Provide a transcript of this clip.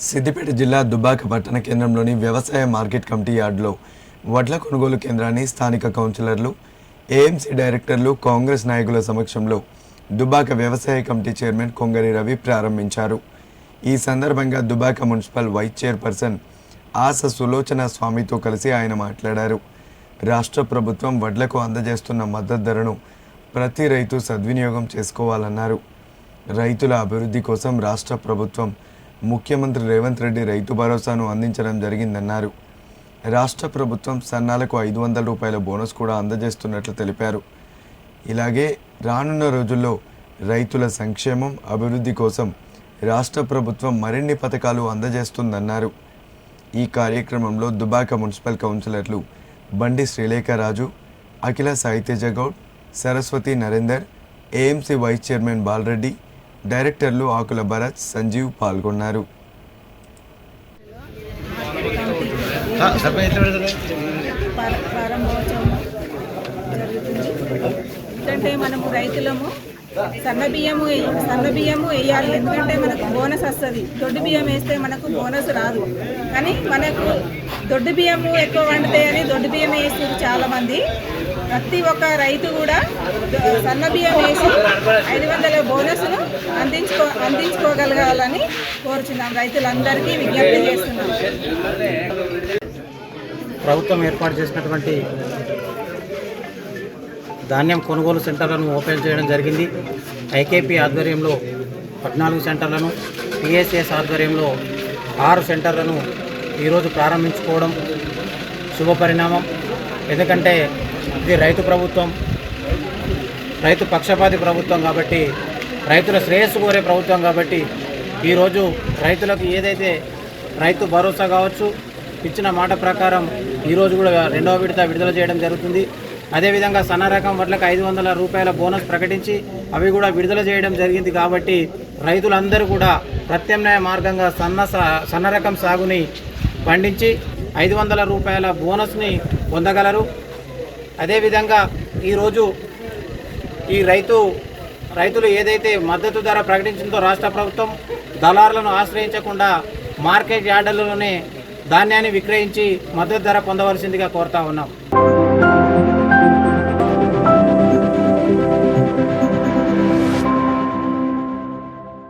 సిద్దిపేట జిల్లా దుబ్బాక పట్టణ కేంద్రంలోని వ్యవసాయ మార్కెట్ కమిటీ యార్డులో వడ్ల కొనుగోలు కేంద్రాన్ని స్థానిక కౌన్సిలర్లు, ఏఎంసీ డైరెక్టర్లు, కాంగ్రెస్ నాయకుల సమక్షంలో దుబ్బాక వ్యవసాయ కమిటీ చైర్మన్ కొంగరి రవి ప్రారంభించారు. ఈ సందర్భంగా Dubbaka municipal vice chairperson Asa Sulochana స్వామితో కలిసి ఆయన మాట్లాడారు. రాష్ట్ర ప్రభుత్వం వడ్లకు అందజేస్తున్న మద్దతు ధరను ప్రతి రైతు సద్వినియోగం చేసుకోవాలన్నారు. రైతుల అభివృద్ధి కోసం రాష్ట్ర ప్రభుత్వం ముఖ్యమంత్రి రేవంత్ రెడ్డి రైతు భరోసాను అందించడం జరిగిందన్నారు. రాష్ట్ర ప్రభుత్వం సన్నాలకు 500 రూపాయల బోనస్ కూడా అందజేస్తున్నట్లు తెలిపారు. ఇలాగే రానున్న రోజుల్లో రైతుల సంక్షేమం, అభివృద్ధి కోసం రాష్ట్ర ప్రభుత్వం మరిన్ని పథకాలు అందజేస్తుందన్నారు. ఈ కార్యక్రమంలో దుబ్బాక మున్సిపల్ కౌన్సిలర్లు Bandi Srilekharaju, Akhila Saiteja Goud, Saraswathi Narender, AMC vice chairman Balareddy, డైరెక్టర్లు ఆకుల భరత్, సంజీవ్ పాల్గొన్నారు. ఎందుకంటే మనము రైతులము సన్నబియ్యము వేయాలి. ఎందుకంటే మనకు బోనస్ వస్తుంది. దొడ్డు బియ్యం వేస్తే మనకు బోనస్ రాదు. కానీ మనకు దొడ్డు బియ్యము ఎక్కువ వండుతాయని దొడ్డు బియ్యం వేస్తుంది చాలామంది. ప్రతి ఒక్క రైతు కూడా సన్న బియ్యం వేసి 500 బోనస్ను అందించుకోగలగాలని కోరుచున్నాం. రైతులందరికీ విజ్ఞప్తి చేస్తున్నాం. ప్రభుత్వం ఏర్పాటు చేసినటువంటి ధాన్యం కొనుగోలు సెంటర్లను ఓపెన్ చేయడం జరిగింది. ఐకేపీ ఆధ్వర్యంలో 14 సెంటర్లను, పిఎస్ఎస్ ఆధ్వర్యంలో 6 సెంటర్లను ఈరోజు ప్రారంభించుకోవడం శుభపరిణామం. ఎందుకంటే ఇది రైతు ప్రభుత్వం, రైతు పక్షపాతి ప్రభుత్వం కాబట్టి, రైతుల శ్రేయస్సు కోరే ప్రభుత్వం కాబట్టి ఈరోజు రైతులకు ఏదైతే రైతు భరోసా కావచ్చు ఇచ్చిన మాట ప్రకారం ఈరోజు కూడా 2వ విడత విడుదల చేయడం జరుగుతుంది. అదేవిధంగా సన్న రకం వడ్లకు 500 రూపాయల బోనస్ ప్రకటించి అవి కూడా విడుదల చేయడం జరిగింది. కాబట్టి రైతులందరూ కూడా ప్రత్యామ్నాయ మార్గంగా సన్న రకం సాగుని పండించి 500 రూపాయల బోనస్ని పొందగలరు. అదేవిధంగా ఈరోజు ఈ రైతులు ఏదైతే మద్దతు ధర ప్రకటించిందో రాష్ట్ర ప్రభుత్వం, దళారులను ఆశ్రయించకుండా మార్కెట్ యార్డులలోనే ధాన్యాన్ని విక్రయించి మద్దతు ధర పొందవలసిందిగా కోరుతా ఉన్నాం.